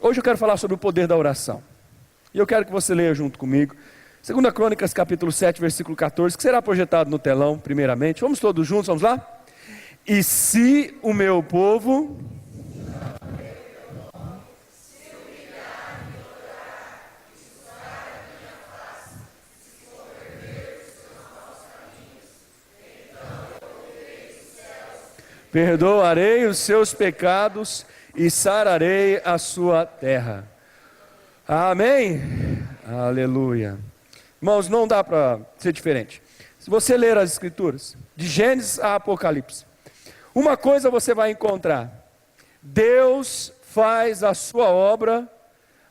Hoje eu quero falar sobre o poder da oração. E eu quero que você leia junto comigo. 2 Crônicas, capítulo 7, versículo 14, que será projetado no telão, primeiramente. Vamos todos juntos, vamos lá? E se o meu povo... perdoarei os seus pecados e sararei a sua terra. Amém? Aleluia. Irmãos, não dá para ser diferente. Se você ler as Escrituras, de Gênesis a Apocalipse, uma coisa você vai encontrar: Deus faz a sua obra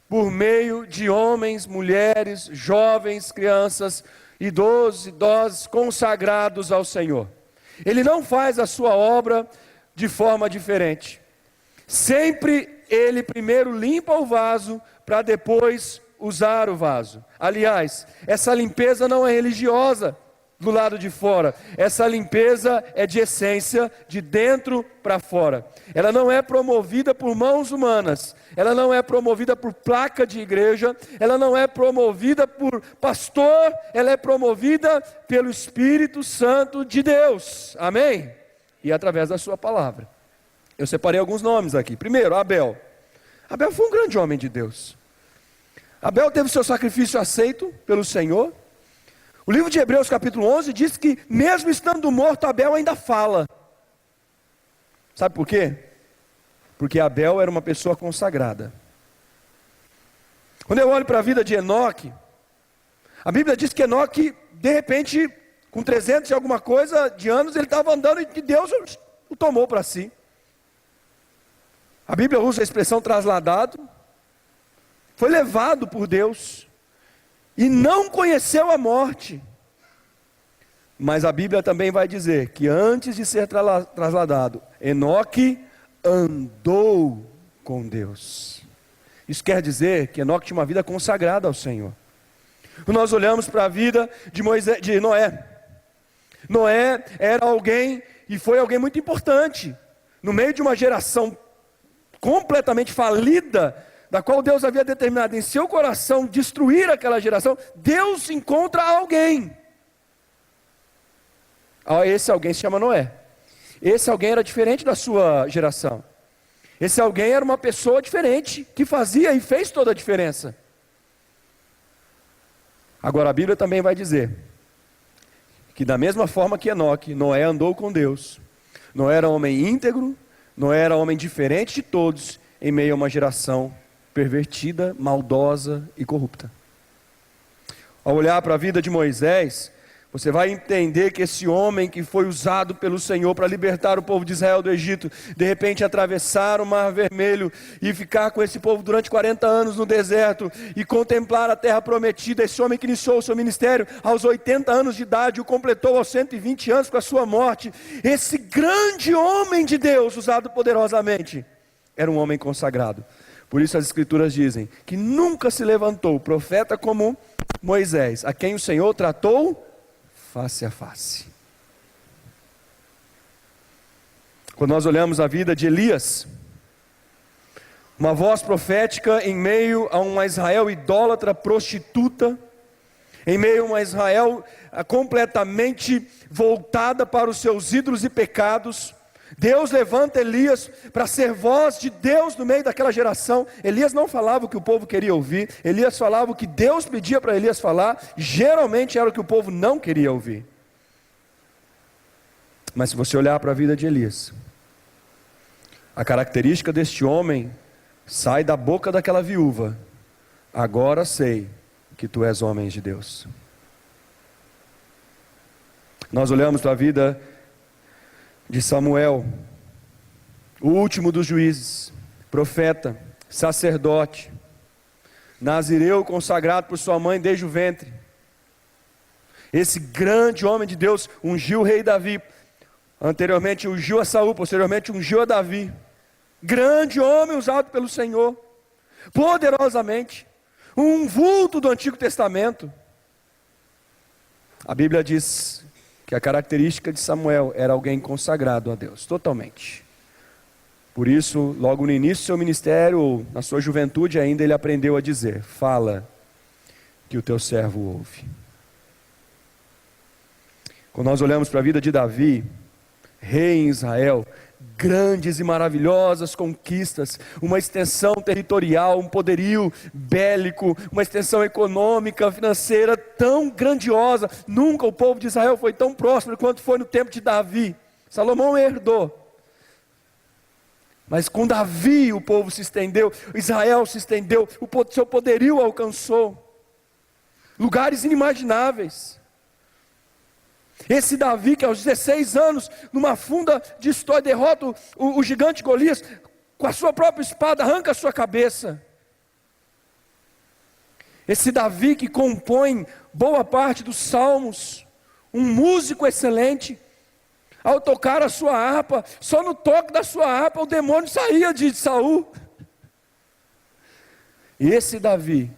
por meio de homens, mulheres, jovens, crianças, idosos, idosos, consagrados ao Senhor. Ele não faz a sua obra de forma diferente. Sempre ele primeiro limpa o vaso para depois usar o vaso. Aliás, essa limpeza não é religiosa do lado de fora. Essa limpeza é de essência, de dentro para fora. Ela não é promovida por mãos humanas. Ela não é promovida por placa de igreja. Ela não é promovida por pastor. Ela é promovida pelo Espírito Santo de Deus. Amém? E através da sua palavra. Eu separei alguns nomes aqui. Primeiro, Abel. Abel foi um grande homem de Deus. Abel teve seu sacrifício aceito pelo Senhor. O livro de Hebreus capítulo 11 diz que mesmo estando morto, Abel ainda fala. Sabe por quê? Porque Abel era uma pessoa consagrada. Quando eu olho para a vida de Enoque, a Bíblia diz que Enoque, de repente, com 300 e alguma coisa de anos, ele estava andando e Deus o tomou para si. A Bíblia usa a expressão trasladado. Foi levado por Deus e não conheceu a morte. Mas a Bíblia também vai dizer que antes de ser trasladado, Enoque andou com Deus. Isso quer dizer que Enoque tinha uma vida consagrada ao Senhor. Nós olhamos para a vida de Noé. Noé era alguém, e foi alguém muito importante, no meio de uma geração completamente falida, da qual Deus havia determinado em seu coração destruir aquela geração. Deus encontra alguém. Esse alguém se chama Noé. Esse alguém era diferente da sua geração. Esse alguém era uma pessoa diferente, que fazia e fez toda a diferença. Agora a Bíblia também vai dizer que da mesma forma que Enoque, Noé andou com Deus. Noé era homem íntegro, Noé era homem diferente de todos, em meio a uma geração pervertida, maldosa e corrupta. Ao olhar para a vida de Moisés, você vai entender que esse homem que foi usado pelo Senhor para libertar o povo de Israel do Egito, de repente atravessar o Mar Vermelho e ficar com esse povo durante 40 anos no deserto e contemplar a terra prometida. Esse homem que iniciou o seu ministério aos 80 anos de idade, o completou aos 120 anos com a sua morte. Esse grande homem de Deus, usado poderosamente, era um homem consagrado. Por isso as Escrituras dizem que nunca se levantou profeta como Moisés, a quem o Senhor tratou face a face. Quando nós olhamos a vida de Elias, uma voz profética em meio a uma Israel idólatra, prostituta, em meio a uma Israel completamente voltada para os seus ídolos e pecados, Deus levanta Elias para ser voz de Deus no meio daquela geração. Elias não falava o que o povo queria ouvir, Elias falava o que Deus pedia para Elias falar, geralmente era o que o povo não queria ouvir. Mas se você olhar para a vida de Elias, a característica deste homem sai da boca daquela viúva: agora sei que tu és homem de Deus. Nós olhamos para a vida de Samuel, o último dos juízes, profeta, sacerdote, nazireu consagrado por sua mãe desde o ventre. Esse grande homem de Deus ungiu o rei Davi, anteriormente ungiu a Saul, posteriormente ungiu a Davi. Grande homem usado pelo Senhor, poderosamente, um vulto do Antigo Testamento. A Bíblia diz que a característica de Samuel era alguém consagrado a Deus, totalmente. Por isso, logo no início do seu ministério, na sua juventude ainda, ele aprendeu a dizer: fala, que o teu servo ouve. Quando nós olhamos para a vida de Davi, rei em Israel, grandes e maravilhosas conquistas, uma extensão territorial, um poderio bélico, uma extensão econômica, financeira tão grandiosa. Nunca o povo de Israel foi tão próspero quanto foi no tempo de Davi. Salomão herdou. Mas com Davi o povo se estendeu, Israel se estendeu, seu poderio alcançou lugares inimagináveis. Esse Davi, que aos 16 anos, numa funda de história, derrota o gigante Golias, com a sua própria espada, arranca a sua cabeça. Esse Davi que compõe boa parte dos salmos, um músico excelente, ao tocar a sua harpa, só no toque da sua harpa o demônio saía de Saul. E esse Davi,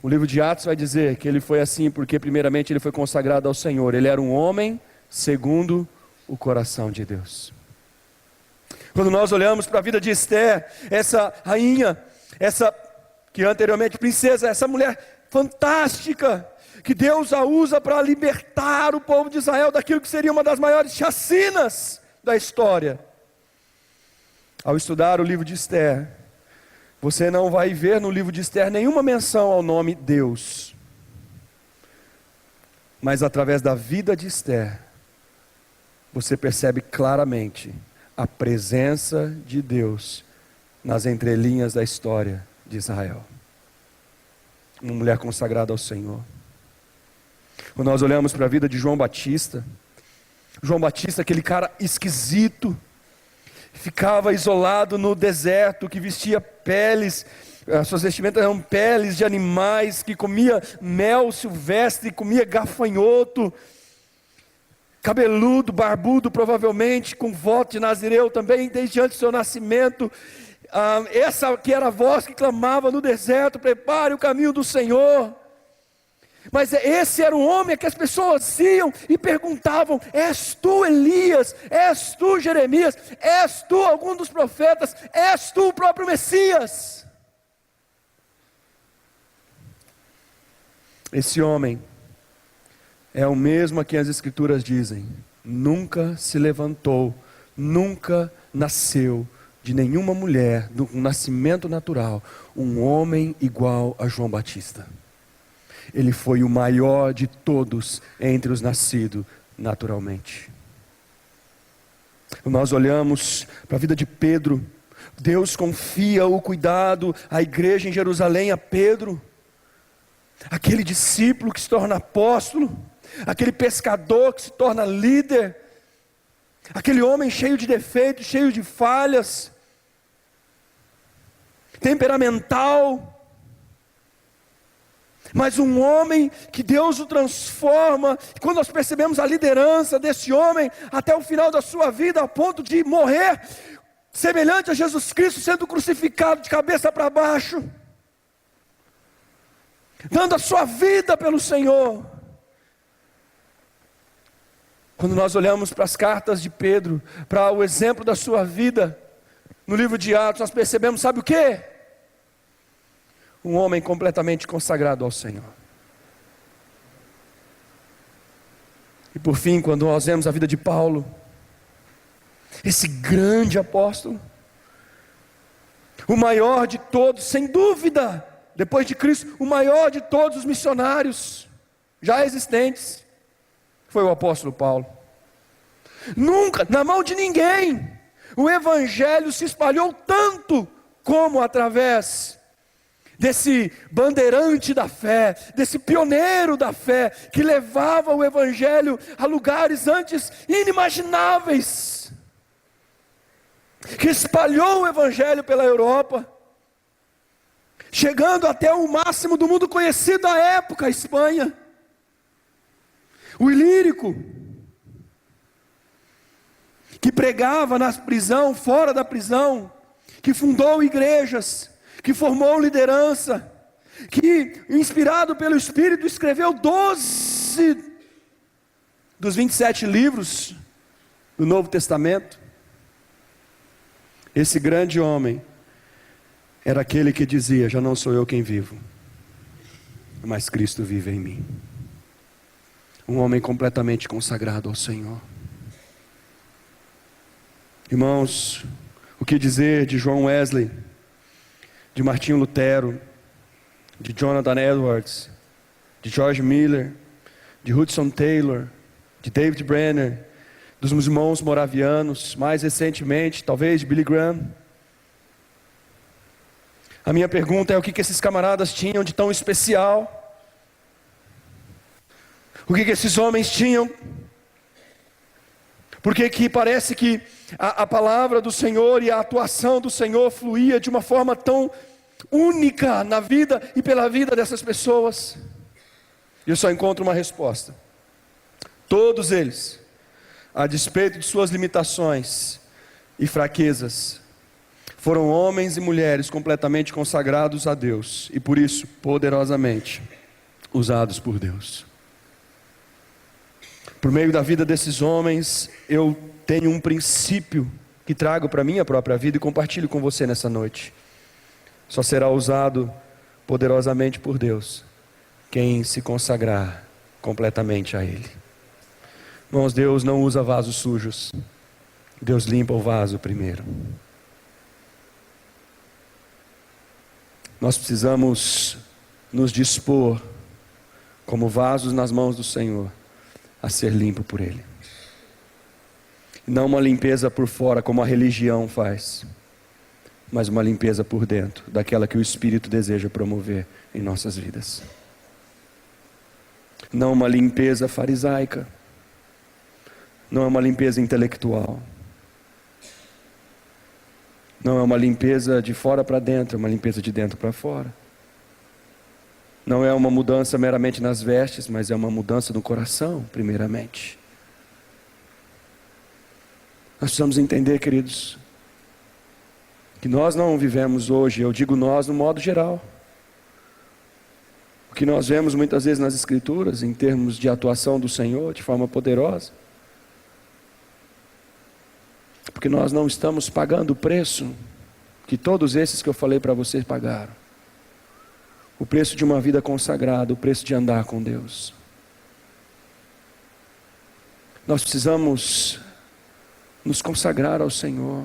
o livro de Atos vai dizer que ele foi assim porque primeiramente ele foi consagrado ao Senhor. Ele era um homem segundo o coração de Deus. Quando nós olhamos para a vida de Esther, essa rainha, essa que anteriormente princesa, essa mulher fantástica, que Deus a usa para libertar o povo de Israel daquilo que seria uma das maiores chacinas da história. Ao estudar o livro de Esther, você não vai ver no livro de Esther nenhuma menção ao nome Deus. Mas através da vida de Esther, você percebe claramente a presença de Deus nas entrelinhas da história de Israel. Uma mulher consagrada ao Senhor. Quando nós olhamos para a vida de João Batista, aquele cara esquisito, ficava isolado no deserto, que vestia peles, as suas vestimentas eram peles de animais, que comia mel silvestre, comia gafanhoto, cabeludo, barbudo provavelmente, com voto de Nazireu também, desde antes do seu nascimento. Essa que era a voz que clamava no deserto: prepare o caminho do Senhor. Mas esse era um homem que as pessoas iam e perguntavam: és tu Elias? És tu Jeremias? És tu algum dos profetas? És tu o próprio Messias? Esse homem é o mesmo a quem as Escrituras dizem: nunca se levantou, nunca nasceu de nenhuma mulher, do nascimento natural, um homem igual a João Batista. Ele foi o maior de todos entre os nascidos naturalmente. Quando nós olhamos para a vida de Pedro, Deus confia o cuidado à igreja em Jerusalém a Pedro, aquele discípulo que se torna apóstolo, aquele pescador que se torna líder, aquele homem cheio de defeitos, cheio de falhas, temperamental, mas um homem que Deus o transforma. Quando nós percebemos a liderança desse homem até o final da sua vida, a ponto de morrer semelhante a Jesus Cristo, sendo crucificado de cabeça para baixo, dando a sua vida pelo Senhor. Quando nós olhamos para as cartas de Pedro, para o exemplo da sua vida no livro de Atos, nós percebemos, sabe o quê? Um homem completamente consagrado ao Senhor. E por fim, quando nós vemos a vida de Paulo, esse grande apóstolo, o maior de todos, sem dúvida, depois de Cristo, o maior de todos os missionários já existentes, foi o apóstolo Paulo. Nunca, na mão de ninguém, o evangelho se espalhou tanto como através desse bandeirante da fé, desse pioneiro da fé, que levava o evangelho a lugares antes inimagináveis, que espalhou o evangelho pela Europa, chegando até o máximo do mundo conhecido da época, a Espanha. O Ilírico, que pregava na prisão, fora da prisão, que fundou igrejas, que formou liderança, que inspirado pelo Espírito escreveu 12 dos 27 livros do Novo Testamento. Esse grande homem era aquele que dizia: já não sou eu quem vivo, mas Cristo vive em mim. Um homem completamente consagrado ao Senhor. Irmãos, o que dizer de John Wesley, de Martinho Lutero, de Jonathan Edwards, de George Miller, de Hudson Taylor, de David Brenner, dos irmãos moravianos, mais recentemente, talvez de Billy Graham. A minha pergunta é: o que esses camaradas tinham de tão especial? O que esses homens tinham? Porque que parece que a palavra do Senhor e a atuação do Senhor fluía de uma forma tão única na vida e pela vida dessas pessoas. E eu só encontro uma resposta: todos eles, a despeito de suas limitações e fraquezas, foram homens e mulheres completamente consagrados a Deus, e por isso, poderosamente, usados por Deus. Por meio da vida desses homens, eu tenho um princípio que trago para a minha própria vida e compartilho com você nessa noite. Só será usado poderosamente por Deus quem se consagrar completamente a Ele. Irmãos, Deus não usa vasos sujos. Deus limpa o vaso primeiro. Nós precisamos nos dispor como vasos nas mãos do Senhor a ser limpo por Ele. Não uma limpeza por fora como a religião faz, mas uma limpeza por dentro, daquela que o Espírito deseja promover em nossas vidas. Não uma limpeza farisaica, não é uma limpeza intelectual, não é uma limpeza de fora para dentro, é uma limpeza de dentro para fora. Não é uma mudança meramente nas vestes, mas é uma mudança no coração, primeiramente. Nós precisamos entender, queridos, que nós não vivemos hoje, eu digo nós no modo geral, o que nós vemos muitas vezes nas Escrituras, em termos de atuação do Senhor, de forma poderosa, porque nós não estamos pagando o preço que todos esses que eu falei para vocês pagaram. O preço de uma vida consagrada, o preço de andar com Deus. Nós precisamos nos consagrar ao Senhor.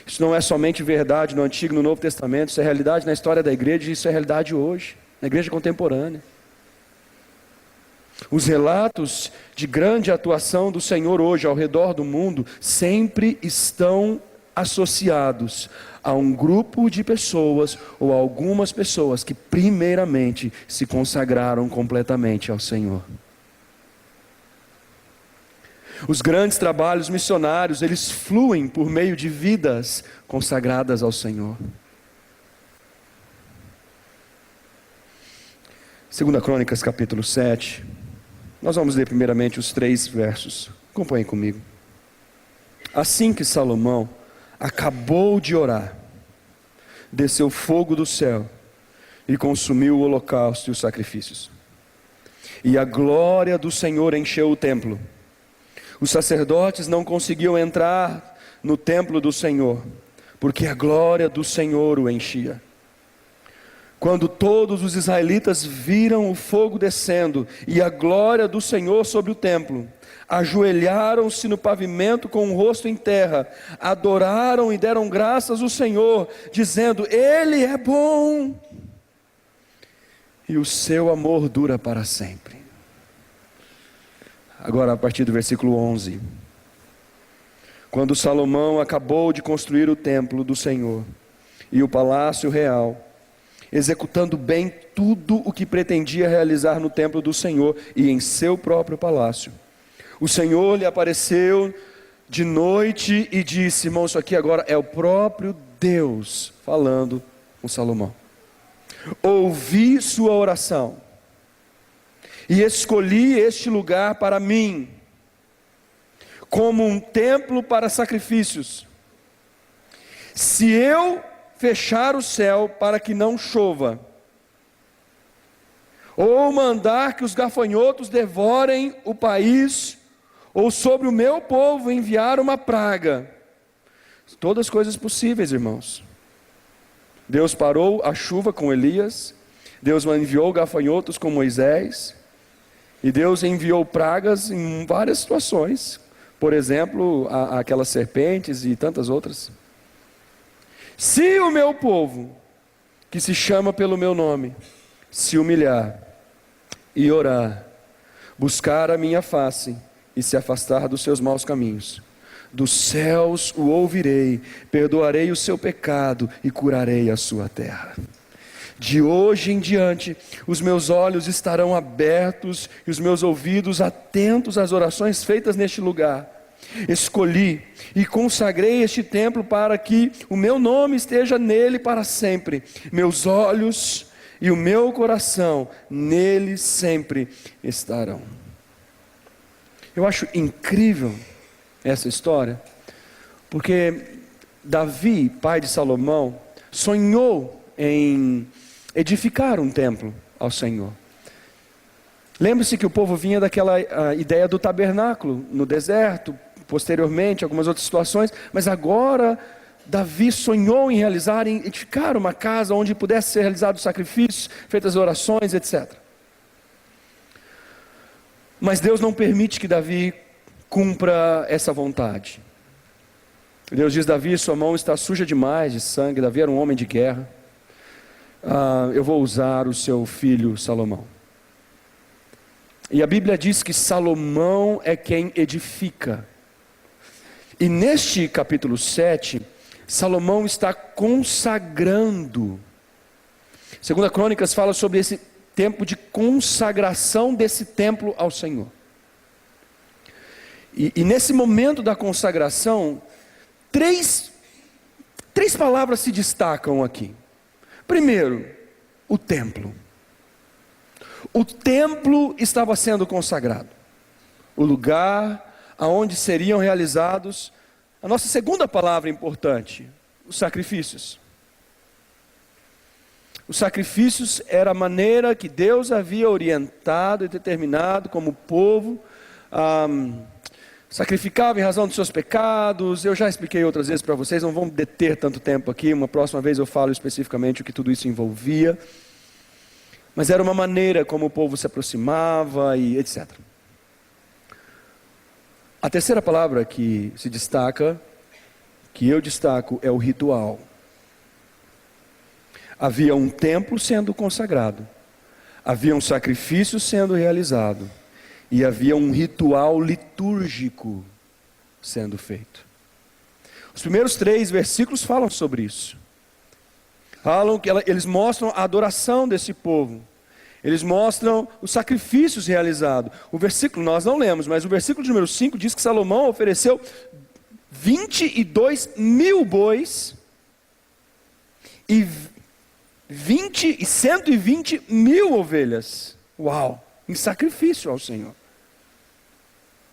Isso não é somente verdade no Antigo e no Novo Testamento, isso é realidade na história da igreja, e isso é realidade hoje, na igreja contemporânea. Os relatos de grande atuação do Senhor hoje ao redor do mundo sempre estão associados a um grupo de pessoas ou a algumas pessoas que primeiramente se consagraram completamente ao Senhor. Os grandes trabalhos missionários, eles fluem por meio de vidas consagradas ao Senhor. 2 Crônicas capítulo 7, nós vamos ler primeiramente os 3 versos, acompanhem comigo. Assim que Salomão acabou de orar, desceu fogo do céu e consumiu o holocausto e os sacrifícios, e a glória do Senhor encheu o templo. Os sacerdotes não conseguiam entrar no templo do Senhor, porque a glória do Senhor o enchia. Quando todos os israelitas viram o fogo descendo e a glória do Senhor sobre o templo, ajoelharam-se no pavimento com o rosto em terra, adoraram e deram graças ao Senhor, dizendo: Ele é bom, e o seu amor dura para sempre. Agora a partir do versículo 11. Quando Salomão acabou de construir o templo do Senhor e o palácio real, executando bem tudo o que pretendia realizar no templo do Senhor e em seu próprio palácio, o Senhor lhe apareceu de noite e disse: irmão, isso aqui agora é o próprio Deus falando com Salomão. Ouvi sua oração e escolhi este lugar para mim, como um templo para sacrifícios. Se eu fechar o céu para que não chova, ou mandar que os gafanhotos devorem o país, ou sobre o meu povo enviar uma praga, Todas coisas possíveis, irmãos. Deus parou a chuva com Elias, Deus enviou gafanhotos com Moisés, e Deus enviou pragas em várias situações. Por exemplo, aquelas serpentes e tantas outras. Se o meu povo, que se chama pelo meu nome, se humilhar e orar, buscar a minha face e se afastar dos seus maus caminhos, dos céus o ouvirei, perdoarei o seu pecado e curarei a sua terra. De hoje em diante, os meus olhos estarão abertos e os meus ouvidos atentos às orações feitas neste lugar. Escolhi e consagrei este templo para que o meu nome esteja nele para sempre. Meus olhos e o meu coração nele sempre estarão. Eu acho incrível essa história, porque Davi, pai de Salomão, sonhou em edificar um templo ao Senhor. Lembre-se que o povo vinha daquela ideia do tabernáculo no deserto, posteriormente algumas outras situações, mas agora Davi sonhou em edificar uma casa onde pudesse ser realizados sacrifícios, feitas orações, etc. Mas Deus não permite que Davi cumpra essa vontade. Deus diz: Davi, sua mão está suja demais de sangue. Davi era um homem de guerra. Eu vou usar o seu filho Salomão. E a Bíblia diz que Salomão é quem edifica. E neste capítulo 7, Salomão está consagrando. 2 Crônicas fala sobre esse tempo de consagração desse templo ao Senhor. E nesse momento da consagração, três palavras se destacam aqui. Primeiro, o templo. O templo estava sendo consagrado. O lugar aonde seriam realizados, a nossa segunda palavra importante, os sacrifícios. Os sacrifícios era a maneira que Deus havia orientado e determinado como povo sacrificava em razão dos seus pecados. Eu já expliquei outras vezes para vocês, não vamos deter tanto tempo aqui, uma próxima vez eu falo especificamente o que tudo isso envolvia. Mas era uma maneira como o povo se aproximava e etc. A terceira palavra que se destaca, que eu destaco, é o ritual. Havia um templo sendo consagrado, havia um sacrifício sendo realizado, e havia um ritual litúrgico sendo feito. Os primeiros 3 versículos falam sobre isso. Falam que eles mostram a adoração desse povo. Eles mostram os sacrifícios realizados. O versículo, nós não lemos, mas o versículo de número 5 diz que Salomão ofereceu 22 mil bois e 120 mil ovelhas. Uau! Em sacrifício ao Senhor,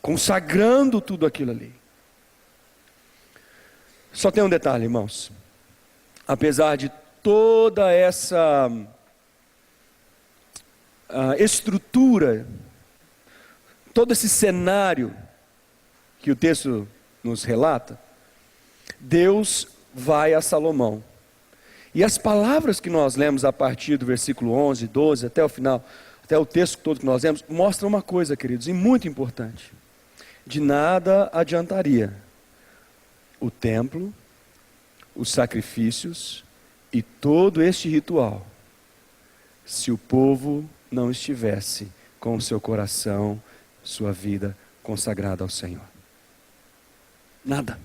consagrando tudo aquilo ali. Só tem um detalhe, irmãos. Apesar de toda essa estrutura, todo esse cenário que o texto nos relata, Deus vai a Salomão. E as palavras que nós lemos a partir do versículo 11, 12, até o final, até o texto todo que nós lemos, mostra uma coisa, queridos, e muito importante. De nada adiantaria o templo, os sacrifícios e todo este ritual, se o povo não estivesse com o seu coração, sua vida consagrada ao Senhor. Nada.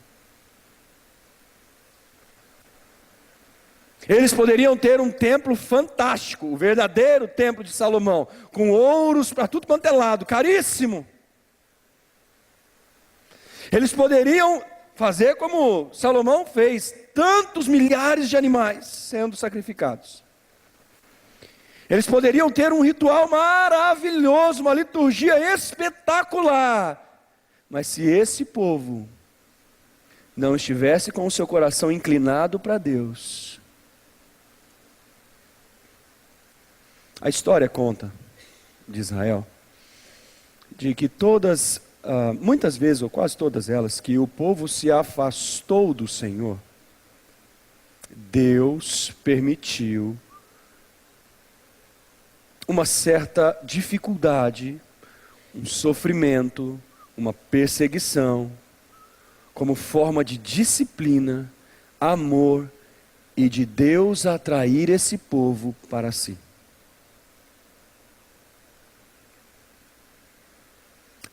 Eles poderiam ter um templo fantástico, o verdadeiro templo de Salomão, com ouros para tudo quanto é lado, caríssimo. Eles poderiam fazer como Salomão fez, tantos milhares de animais sendo sacrificados. Eles poderiam ter um ritual maravilhoso, uma liturgia espetacular. Mas se esse povo não estivesse com o seu coração inclinado para Deus, a história conta, de Israel, de que todas muitas vezes, ou quase todas elas, que o povo se afastou do Senhor, Deus permitiu uma certa dificuldade, um sofrimento, uma perseguição, como forma de disciplina, amor e de Deus atrair esse povo para si.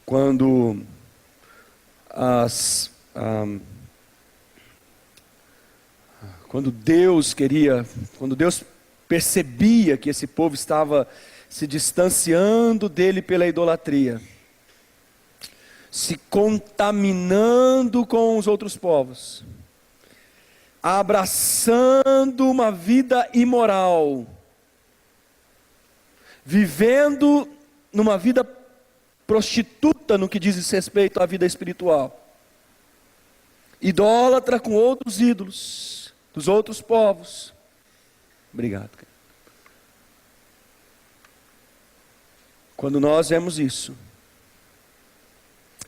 Quando Deus percebia que esse povo estava se distanciando dele pela idolatria, se contaminando com os outros povos, abraçando uma vida imoral, vivendo numa vida prostituta no que diz respeito à vida espiritual, idólatra com outros ídolos dos outros povos. Obrigado. Quando nós vemos isso,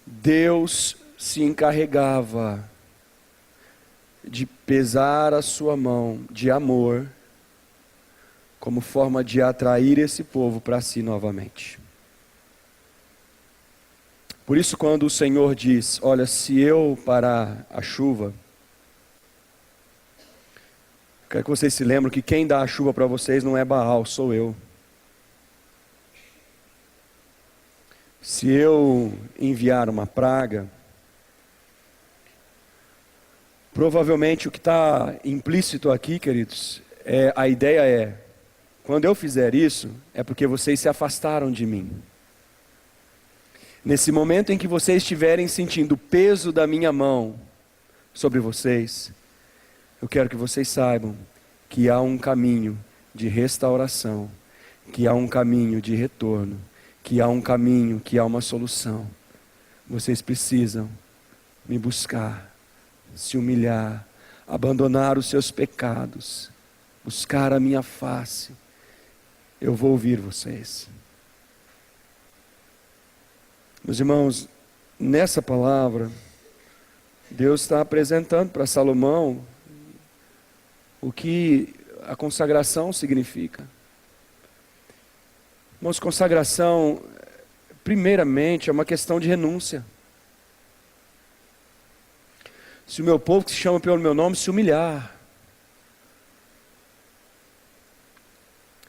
Deus se encarregava de pesar a sua mão de amor, como forma de atrair esse povo para si novamente. Por isso, quando o Senhor diz: olha, se eu parar a chuva, quero que vocês se lembrem que quem dá a chuva para vocês não é Baal, sou eu. Se eu enviar uma praga, provavelmente o que está implícito aqui, queridos, a ideia é: quando eu fizer isso, é porque vocês se afastaram de mim. Nesse momento em que vocês estiverem sentindo o peso da minha mão sobre vocês, eu quero que vocês saibam que há um caminho de restauração, que há um caminho de retorno, que há um caminho, que há uma solução. Vocês precisam me buscar, se humilhar, abandonar os seus pecados, buscar a minha face. Eu vou ouvir vocês. Meus irmãos, nessa palavra, Deus está apresentando para Salomão o que a consagração significa. Irmãos, consagração, primeiramente, é uma questão de renúncia. Se o meu povo que se chama pelo meu nome se humilhar.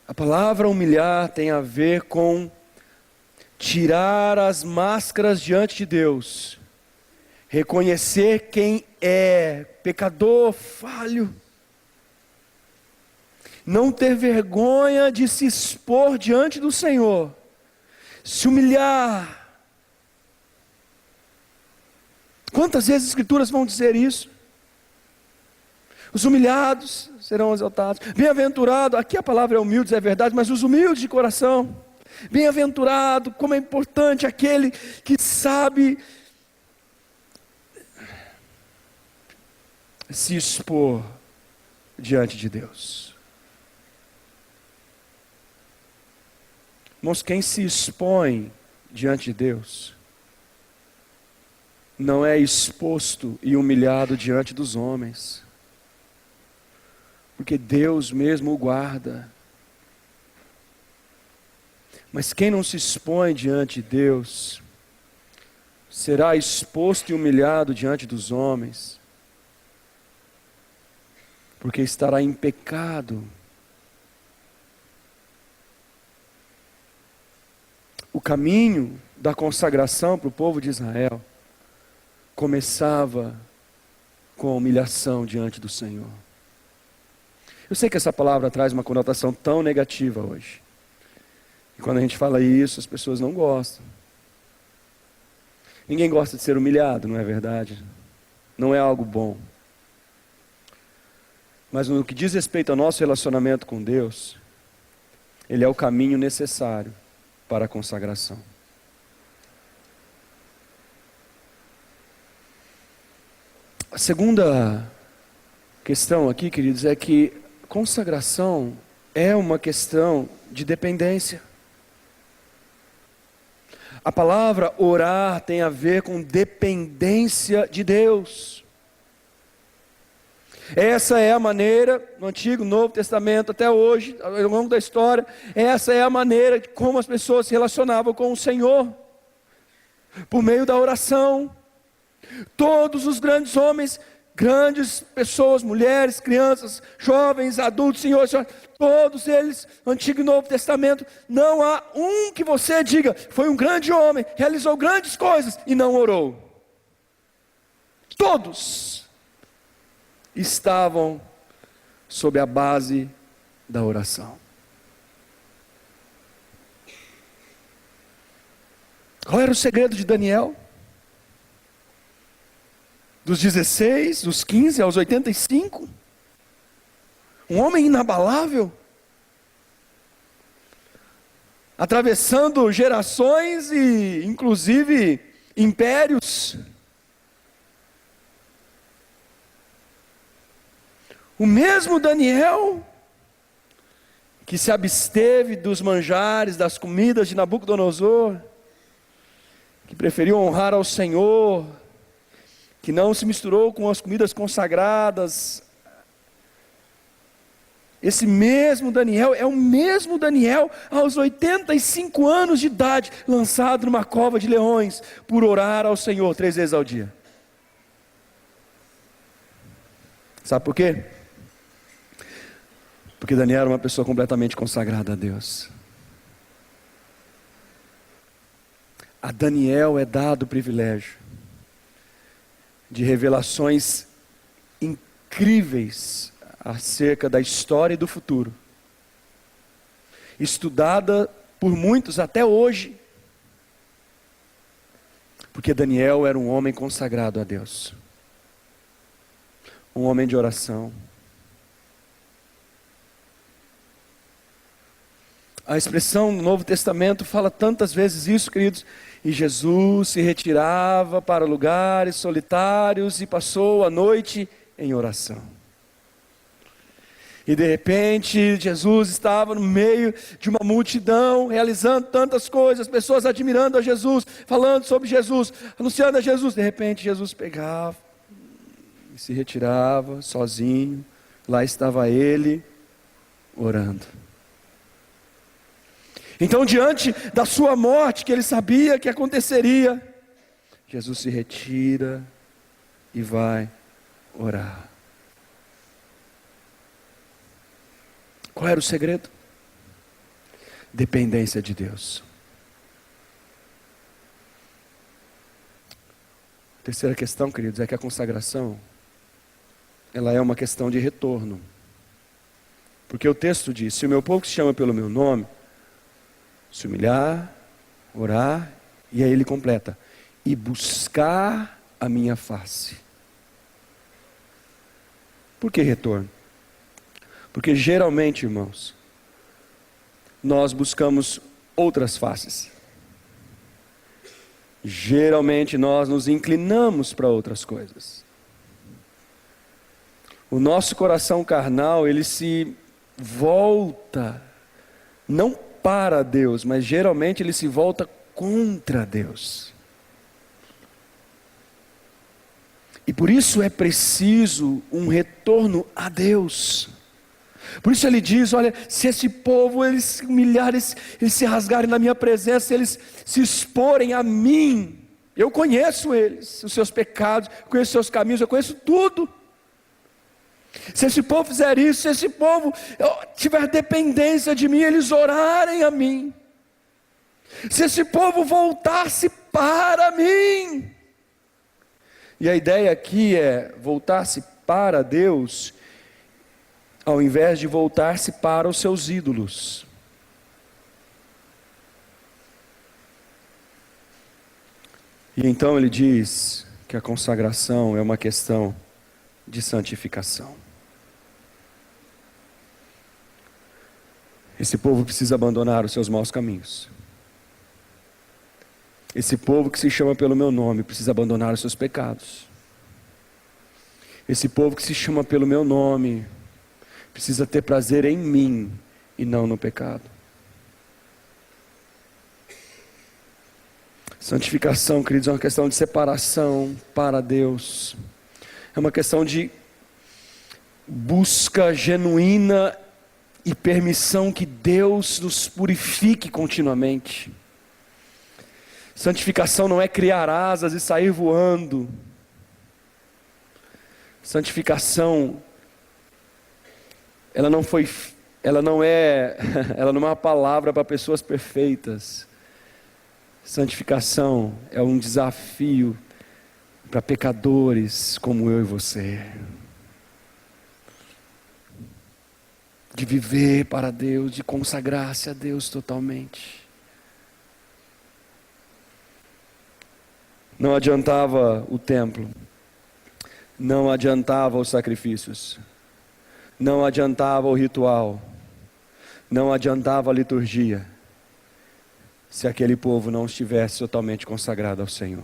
A palavra humilhar tem a ver com tirar as máscaras diante de Deus, reconhecer quem é pecador, falho, não ter vergonha de se expor diante do Senhor, se humilhar. Quantas vezes as Escrituras vão dizer isso? Os humilhados serão exaltados. Bem-aventurado, aqui a palavra é humildes, é verdade, mas os humildes de coração. Bem-aventurado, como é importante aquele que sabe se expor diante de Deus. Irmãos, quem se expõe diante de Deus não é exposto e humilhado diante dos homens, porque Deus mesmo o guarda. Mas quem não se expõe diante de Deus será exposto e humilhado diante dos homens, porque estará em pecado. O caminho da consagração para o povo de Israel começava com a humilhação diante do Senhor. Eu sei que essa palavra traz uma conotação tão negativa hoje. E quando a gente fala isso, as pessoas não gostam. Ninguém gosta de ser humilhado, não é verdade? Não é algo bom. Mas no que diz respeito ao nosso relacionamento com Deus, Ele é o caminho necessário para a consagração. A segunda questão aqui, queridos, é que consagração é uma questão de dependência. A palavra orar tem a ver com dependência de Deus. Essa é a maneira, no Antigo e Novo Testamento, até hoje, ao longo da história, essa é a maneira de como as pessoas se relacionavam com o Senhor, por meio da oração. Todos os grandes homens, grandes pessoas, mulheres, crianças, jovens, adultos, senhores, todos eles, Antigo e Novo Testamento, não há um que você diga, foi um grande homem, realizou grandes coisas e não orou. Todos estavam sob a base da oração. Qual era o segredo de Daniel? Dos 16, dos 15 aos 85? Um homem inabalável, atravessando gerações e inclusive impérios. O mesmo Daniel que se absteve dos manjares, das comidas de Nabucodonosor, que preferiu honrar ao Senhor, que não se misturou com as comidas consagradas. Esse mesmo Daniel é o mesmo Daniel aos 85 anos de idade, lançado numa cova de leões, por orar ao Senhor 3 vezes ao dia. Sabe por quê? Porque Daniel era uma pessoa completamente consagrada a Deus. A Daniel é dado o privilégio de revelações incríveis acerca da história e do futuro, estudada por muitos até hoje, porque Daniel era um homem consagrado a Deus, um homem de oração. A expressão no Novo Testamento fala tantas vezes isso, queridos. E Jesus se retirava para lugares solitários e passou a noite em oração. E de repente Jesus estava no meio de uma multidão, realizando tantas coisas, pessoas admirando a Jesus, falando sobre Jesus, anunciando a Jesus. De repente Jesus pegava e se retirava sozinho. Lá estava ele orando. Então, diante da sua morte, que ele sabia que aconteceria, Jesus se retira e vai orar. Qual era o segredo? Dependência de Deus. A terceira questão, queridos, é que a consagração, ela é uma questão de retorno. Porque o texto diz: se o meu povo que se chama pelo meu nome se humilhar, orar, e aí ele completa: e buscar a minha face. Por que retorno? Porque geralmente, irmãos, nós buscamos outras faces. Geralmente nós nos inclinamos para outras coisas. O nosso coração carnal, ele se volta, não para Deus, mas geralmente ele se volta contra Deus. E por isso é preciso um retorno a Deus. Por isso ele diz: olha, se esse povo, eles se humilharem, eles se rasgarem na minha presença, eles se exporem a mim, eu conheço eles, os seus pecados, conheço os seus caminhos, eu conheço tudo. Se esse povo fizer isso, se esse povo tiver dependência de mim, eles orarem a mim, se esse povo voltar-se para mim. E a ideia aqui é voltar-se para Deus, ao invés de voltar-se para os seus ídolos. E então ele diz que a consagração é uma questão de santificação. Esse povo precisa abandonar os seus maus caminhos. Esse povo que se chama pelo meu nome precisa abandonar os seus pecados. Esse povo que se chama pelo meu nome precisa ter prazer em mim e não no pecado. Santificação, queridos, é uma questão de separação para Deus. É uma questão de busca genuína e permissão que Deus nos purifique continuamente. Santificação não é criar asas e sair voando. Santificação, ela não é uma palavra para pessoas perfeitas. Santificação é um desafio para pecadores como eu e você. De viver para Deus, de consagrar-se a Deus totalmente. Não adiantava o templo, não adiantava os sacrifícios, não adiantava o ritual, não adiantava a liturgia, se aquele povo não estivesse totalmente consagrado ao Senhor.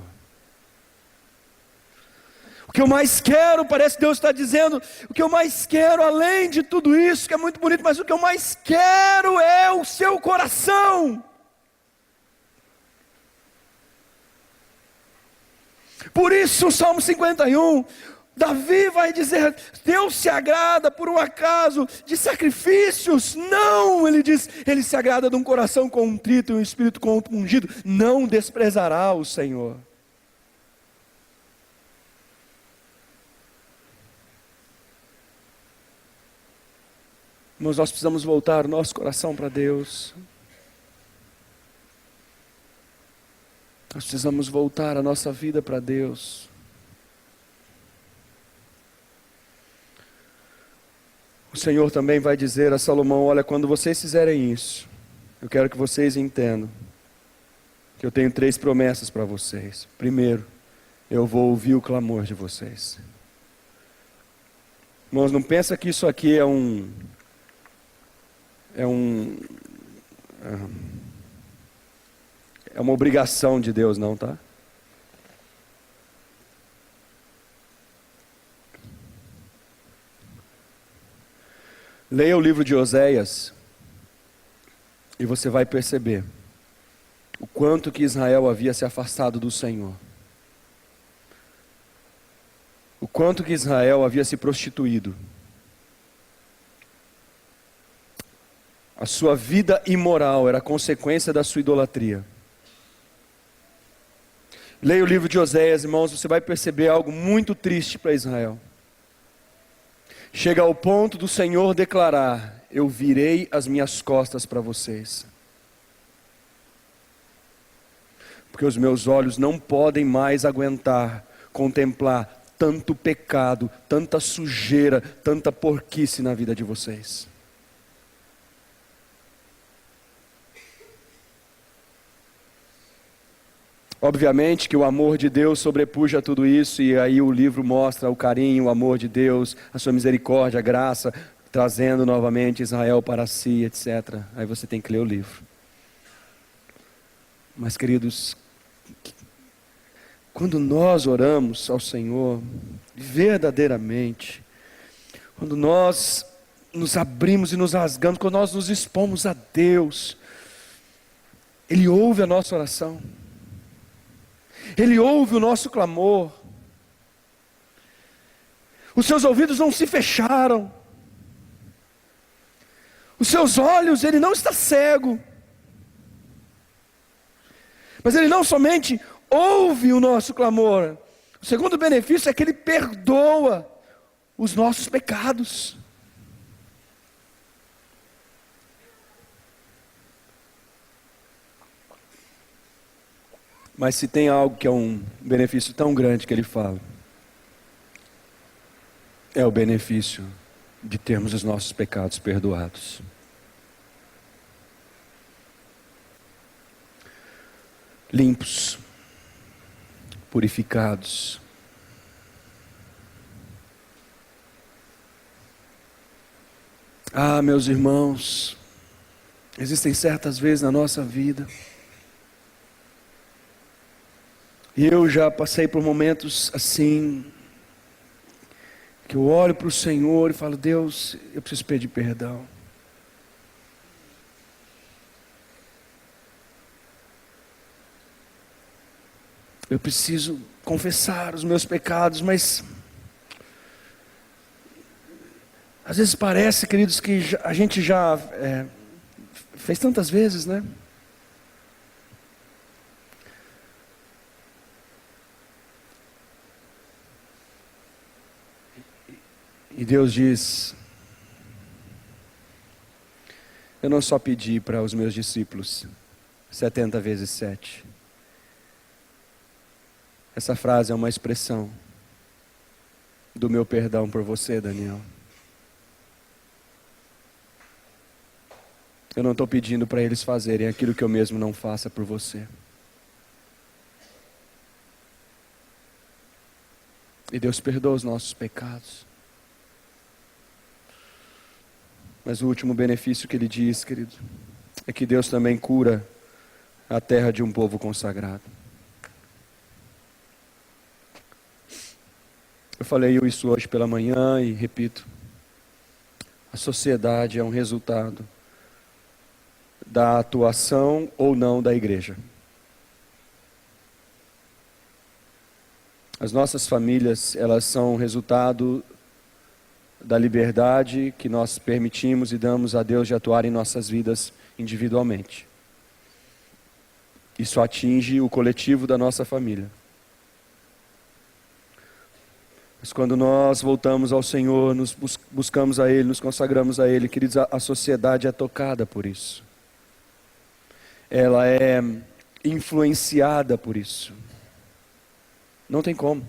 O que eu mais quero, parece que Deus está dizendo, o que eu mais quero, além de tudo isso, que é muito bonito, mas o que eu mais quero é o seu coração. Por isso, o Salmo 51, Davi vai dizer, Deus se agrada por um acaso de sacrifícios? Não, ele diz, ele se agrada de um coração contrito e um espírito compungido, não desprezará o Senhor. Mas nós precisamos voltar o nosso coração para Deus. Nós precisamos voltar a nossa vida para Deus. O Senhor também vai dizer a Salomão, olha, quando vocês fizerem isso, eu quero que vocês entendam que eu tenho 3 promessas para vocês. Primeiro, eu vou ouvir o clamor de vocês. Irmãos, não pensa que isso aqui é uma obrigação de Deus, não, tá? Leia o livro de Oséias e você vai perceber o quanto que Israel havia se afastado do Senhor. O quanto que Israel havia se prostituído. A sua vida imoral era consequência da sua idolatria. Leia o livro de Oséias, irmãos, você vai perceber algo muito triste para Israel. Chega ao ponto do Senhor declarar, eu virei as minhas costas para vocês. Porque os meus olhos não podem mais aguentar, contemplar tanto pecado, tanta sujeira, tanta porquice na vida de vocês. Obviamente que o amor de Deus sobrepuja tudo isso, e aí o livro mostra o carinho, o amor de Deus, a sua misericórdia, a graça, trazendo novamente Israel para si, etc. Aí você tem que ler o livro. Mas, queridos, quando nós oramos ao Senhor, verdadeiramente, quando nós nos abrimos e nos rasgamos, quando nós nos expomos a Deus, Ele ouve a nossa oração. Ele ouve o nosso clamor. Os seus ouvidos não se fecharam. Os seus olhos, Ele não está cego. Mas Ele não somente ouve o nosso clamor. O segundo benefício é que Ele perdoa os nossos pecados. Mas se tem algo que é um benefício tão grande que Ele fala, é o benefício de termos os nossos pecados perdoados. Limpos, purificados. Ah, meus irmãos, existem certas vezes na nossa vida, e eu já passei por momentos assim, que eu olho para o Senhor e falo, Deus, eu preciso pedir perdão. Eu preciso confessar os meus pecados, mas às vezes parece, queridos, que a gente já fez tantas vezes, né? E Deus diz: eu não só pedi para os meus discípulos 70 vezes 7. Essa frase é uma expressão do meu perdão por você, Daniel. Eu não estou pedindo para eles fazerem aquilo que eu mesmo não faça por você. E Deus perdoa os nossos pecados. Mas o último benefício que ele diz, querido, é que Deus também cura a terra de um povo consagrado. Eu falei isso hoje pela manhã e repito. A sociedade é um resultado da atuação ou não da igreja. As nossas famílias, elas são resultado da liberdade que nós permitimos e damos a Deus de atuar em nossas vidas individualmente. Isso atinge o coletivo da nossa família. Mas quando nós voltamos ao Senhor, nos buscamos a Ele, nos consagramos a Ele, queridos, a sociedade é tocada por isso. Ela é influenciada por isso. Não tem como.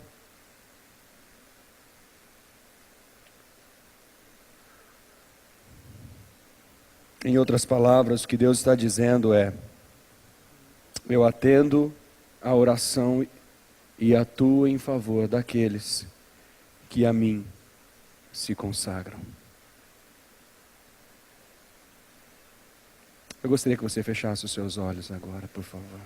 Em outras palavras, o que Deus está dizendo é: eu atendo a oração e atuo em favor daqueles que a mim se consagram. Eu gostaria que você fechasse os seus olhos agora, por favor.